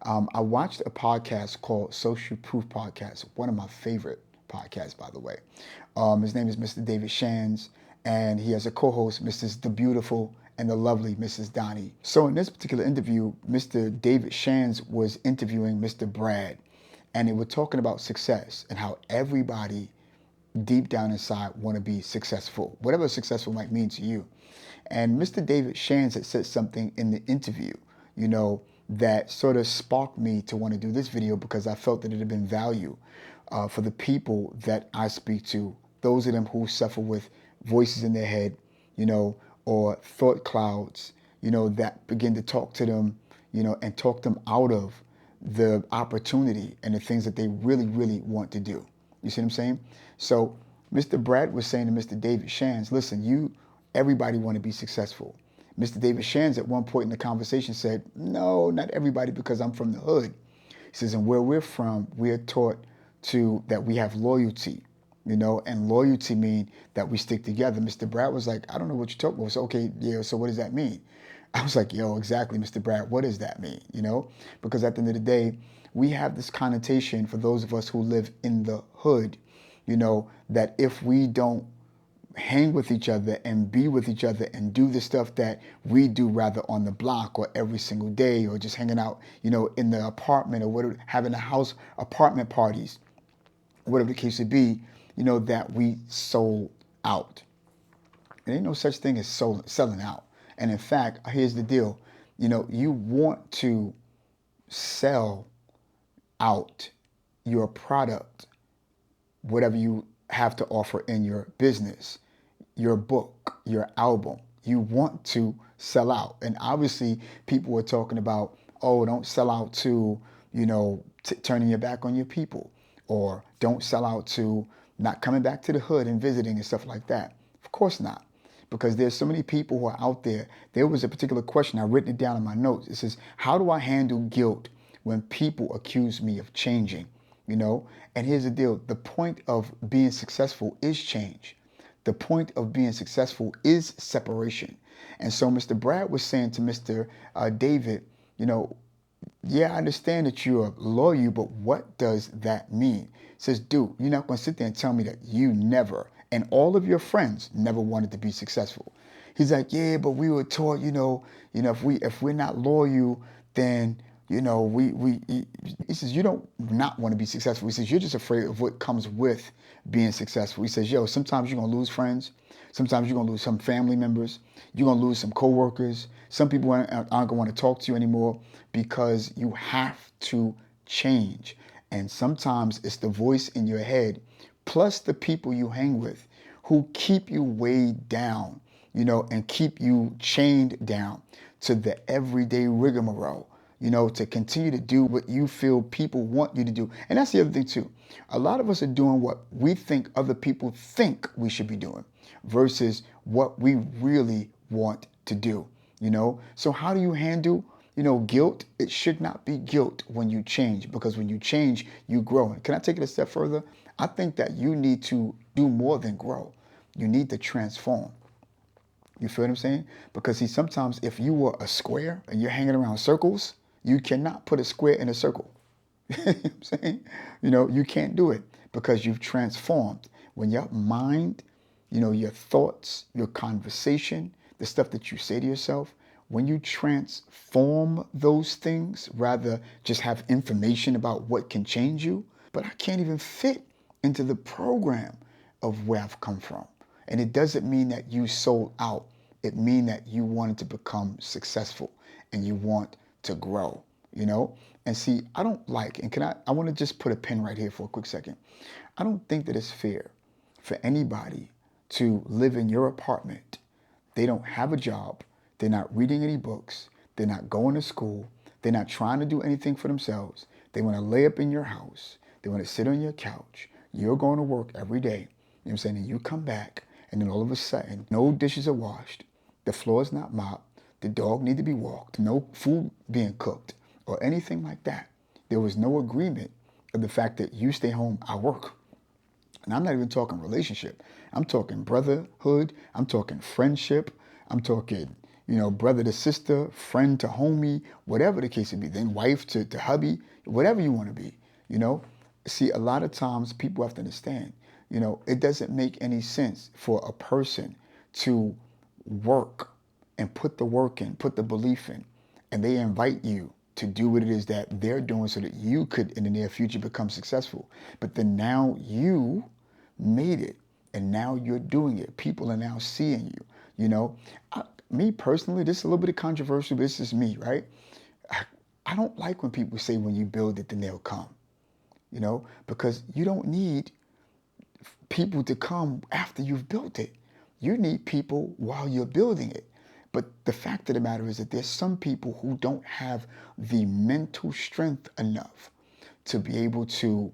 I watched a podcast called Social Proof Podcast, one of my favorite podcasts, by the way. His name is Mr. David Shands, and he has a co-host, Mrs. The Beautiful and the Lovely Mrs. Donnie. So in this particular interview, Mr. David Shands was interviewing Mr. Brad, and they were talking about success and how everybody deep down inside want to be successful, whatever successful might mean to you. And Mr. David Shands had said something in the interview, that sort of sparked me to want to do this video because I felt that it had been value for the people that I speak to, those of them who suffer with voices in their head, or thought clouds, that begin to talk to them, and talk them out of the opportunity and the things that they really, really want to do. You see what I'm saying? So Mr. Brad was saying to Mr. David Shands, listen, everybody want to be successful. Mr. David Shands at one point in the conversation said, no, not everybody, because I'm from the hood. He says, and where we're from, we're taught that we have loyalty, and loyalty mean that we stick together. Mr. Brad was like, I don't know what you're talking about. So, okay, yeah, so what does that mean? I was like, yo, exactly, Mr. Brad, what does that mean? Because at the end of the day, we have this connotation for those of us who live in the hood, that if we don't hang with each other and be with each other and do the stuff that we do rather on the block or every single day or just hanging out, in the apartment or whatever, having apartment parties, whatever the case would be, that we sold out. There ain't no such thing as selling out. And in fact, here's the deal. You want to sell out your product, whatever you have to offer in your business, your book, your album. You want to sell out. And obviously, people were talking about, oh, don't sell out to, turning your back on your people, or don't sell out to not coming back to the hood and visiting and stuff like that. Of course not. Because there's so many people who are out there. There was a particular question, I written it down in my notes. It says, how do I handle guilt when people accuse me of changing? And here's the deal. The point of being successful is change. The point of being successful is separation. And so Mr. Brad was saying to Mr. David, yeah, I understand that you're loyal, but what does that mean? He says, dude, you're not going to sit there and tell me that you never, and all of your friends never wanted to be successful. He's like, yeah, but we were taught, if we're not loyal, then he says, you don't not want to be successful. He says, you're just afraid of what comes with being successful. He says, yo, sometimes you're going to lose friends. Sometimes you're going to lose some family members. You're going to lose some coworkers. Some people aren't going to want to talk to you anymore because you have to change. And sometimes it's the voice in your head plus the people you hang with who keep you weighed down, and keep you chained down to the everyday rigmarole, to continue to do what you feel people want you to do. And that's the other thing too. A lot of us are doing what we think other people think we should be doing versus what we really want to do, So how do you handle, guilt? It should not be guilt when you change, because when you change, you grow. And can I take it a step further? I think that you need to do more than grow. You need to transform. You feel what I'm saying? Because see, sometimes if you were a square and you're hanging around circles, you cannot put a square in a circle. You know what I'm saying? You can't do it because you've transformed. When your mind, your thoughts, your conversation, the stuff that you say to yourself, when you transform those things, rather just have information about what can change you, but I can't even fit into the program of where I've come from. And it doesn't mean that you sold out. It means that you wanted to become successful and you want to grow, And see, I don't like, and I want to just put a pin right here for a quick second. I don't think that it's fair for anybody to live in your apartment. They don't have a job. They're not reading any books. They're not going to school. They're not trying to do anything for themselves. They want to lay up in your house. They want to sit on your couch. You're going to work every day. You know what I'm saying? And you come back, and then all of a sudden, no dishes are washed. The floor is not mopped. The dog need to be walked. No food being cooked or anything like that. There was no agreement of the fact that you stay home, I work. And I'm not even talking relationship. I'm talking brotherhood. I'm talking friendship. I'm talking, brother to sister, friend to homie, whatever the case may be, then wife to hubby, whatever you want to be, you know. See, a lot of times people have to understand, it doesn't make any sense for a person to work and put the work in, put the belief in, and they invite you to do what it is that they're doing so that you could in the near future become successful. But then now you made it and now you're doing it. People are now seeing you. Me personally, this is a little bit of controversial, but this is me, right? I don't like when people say when you build it, then they'll come, because you don't need people to come after you've built it. You need people while you're building it. But the fact of the matter is that there's some people who don't have the mental strength enough to be able to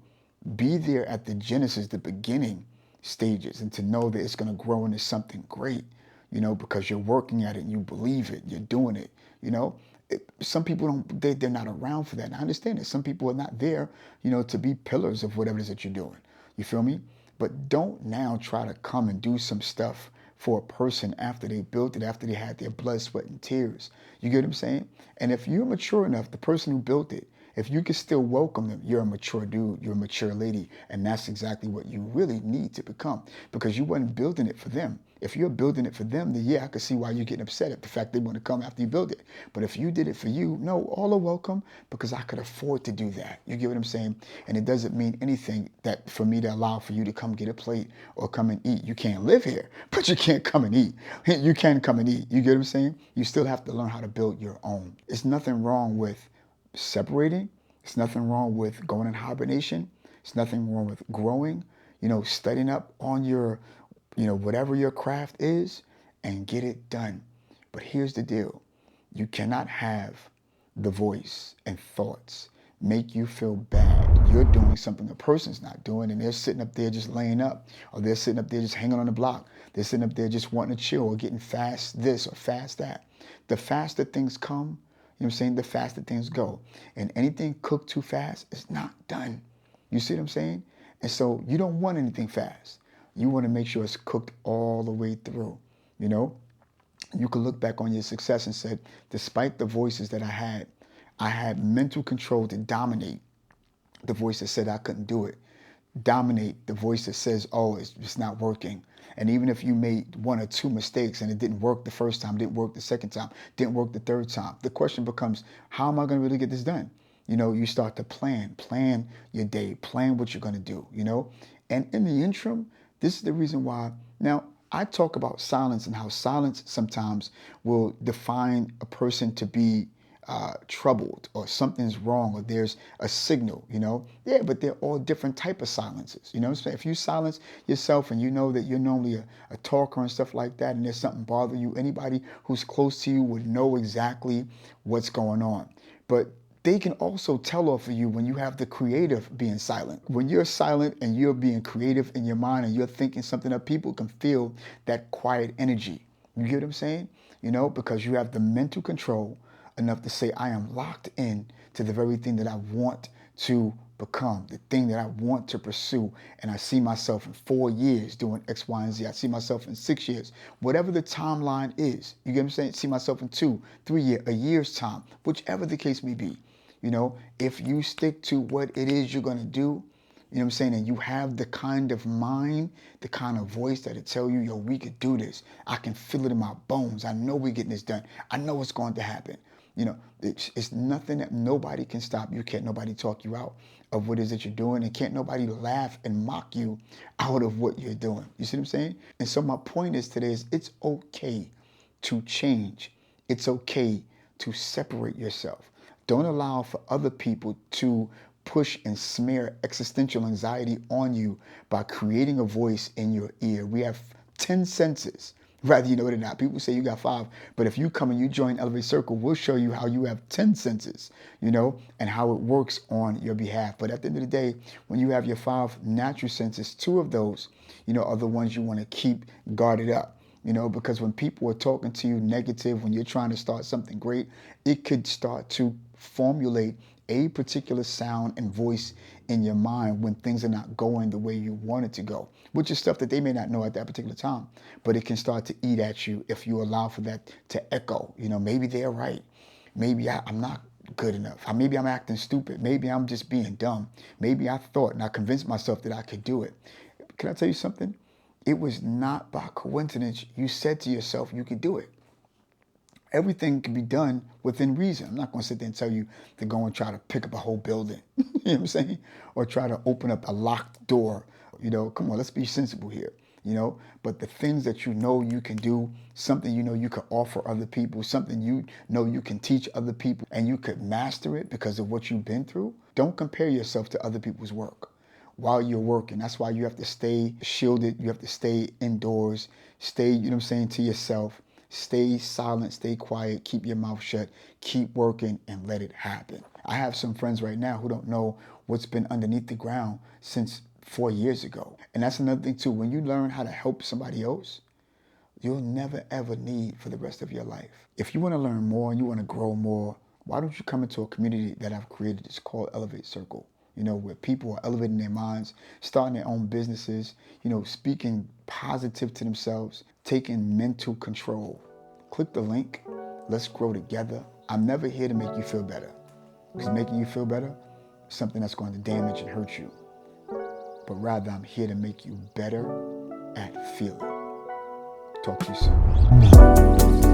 be there at the genesis, the beginning stages, and to know that it's going to grow into something great, because you're working at it and you believe it, you're doing it, some people they're not around for that. And I understand that some people are not there, to be pillars of whatever it is that you're doing. You feel me? But don't now try to come and do some stuff for a person after they built it, after they had their blood, sweat, and tears. You get what I'm saying? And if you're mature enough, the person who built it, if you can still welcome them, you're a mature dude, you're a mature lady, and that's exactly what you really need to become, because you weren't building it for them. If you're building it for them, then yeah, I can see why you're getting upset at the fact they want to come after you build it. But if you did it for you, no, all are welcome, because I could afford to do that. You get what I'm saying? And it doesn't mean anything that for me to allow for you to come get a plate or come and eat. You can't live here, but you can't come and eat. You can come and eat. You get what I'm saying? You still have to learn how to build your own. There's nothing wrong with separating. There's nothing wrong with going in hibernation. There's nothing wrong with growing, studying up on your, whatever your craft is, and get it done. But here's the deal. You cannot have the voice and thoughts make you feel bad. You're doing something a person's not doing, and they're sitting up there just laying up, or they're sitting up there just hanging on the block. They're sitting up there just wanting to chill or getting fast this or fast that. The faster things come, the faster things go. And anything cooked too fast is not done. You see what I'm saying? And so you don't want anything fast. You want to make sure it's cooked all the way through. You can look back on your success and said, despite the voices that I had mental control to dominate the voice that said I couldn't do it, dominate the voice that says, oh, it's not working. And even if you made one or two mistakes and it didn't work the first time, didn't work the second time, didn't work the third time, the question becomes, how am I going to really get this done? You start to plan your day, plan what you're going to do, And in the interim, this is the reason why. Now, I talk about silence and how silence sometimes will define a person to be troubled, or something's wrong, or there's a signal, Yeah, but they're all different type of silences, So if you silence yourself and you know that you're normally a talker and stuff like that, and there's something bothering you, anybody who's close to you would know exactly what's going on. But they can also tell off of you when you have the creative being silent. When you're silent and you're being creative in your mind and you're thinking something up, people can feel that quiet energy. You get what I'm saying? Because you have the mental control enough to say, I am locked in to the very thing that I want to become, the thing that I want to pursue. And I see myself in 4 years doing X, Y, and Z. I see myself in 6 years, whatever the timeline is. You get what I'm saying? See myself in 2, 3 years, a year's time, whichever the case may be. If you stick to what it is you're going to do, and you have the kind of mind, the kind of voice that'll tell you, yo, we could do this. I can feel it in my bones. I know we're getting this done. I know it's going to happen. It's nothing that nobody can stop you. Can't nobody talk you out of what it is that you're doing, and can't nobody laugh and mock you out of what you're doing. You see what I'm saying? And so my point is today is it's okay to change. It's okay to separate yourself. Don't allow for other people to push and smear existential anxiety on you by creating a voice in your ear. We have 10 senses, whether you know it or not. People say you got 5, but if you come and you join Elevate Circle, we'll show you how you have 10 senses, and how it works on your behalf. But at the end of the day, when you have your 5 natural senses, 2 of those, are the ones you want to keep guarded up. Because when people are talking to you negative, when you're trying to start something great, it could start to formulate a particular sound and voice in your mind when things are not going the way you want it to go, which is stuff that they may not know at that particular time, but it can start to eat at you if you allow for that to echo. Maybe they're right. Maybe I'm not good enough. Maybe I'm acting stupid. Maybe I'm just being dumb. Maybe I thought and I convinced myself that I could do it. Can I tell you something? It was not by coincidence you said to yourself you could do it. Everything can be done within reason. I'm not going to sit there and tell you to go and try to pick up a whole building, you know what I'm saying? Or try to open up a locked door. Come on, let's be sensible here, But the things that you can do, something you can offer other people, something you can teach other people, and you could master it because of what you've been through, don't compare yourself to other people's work while you're working. That's why you have to stay shielded. You have to stay indoors, stay, to yourself. Stay silent, stay quiet, keep your mouth shut, keep working, and let it happen. I have some friends right now who don't know what's been underneath the ground since 4 years ago. And that's another thing too. When you learn how to help somebody else, you'll never ever need for the rest of your life. If you want to learn more and you want to grow more, why don't you come into a community that I've created? It's called Elevate Circle. Where people are elevating their minds, starting their own businesses, speaking positive to themselves, taking mental control. Click the link. Let's grow together. I'm never here to make you feel better, because making you feel better is something that's going to damage and hurt you. But rather, I'm here to make you better at feeling. Talk to you soon.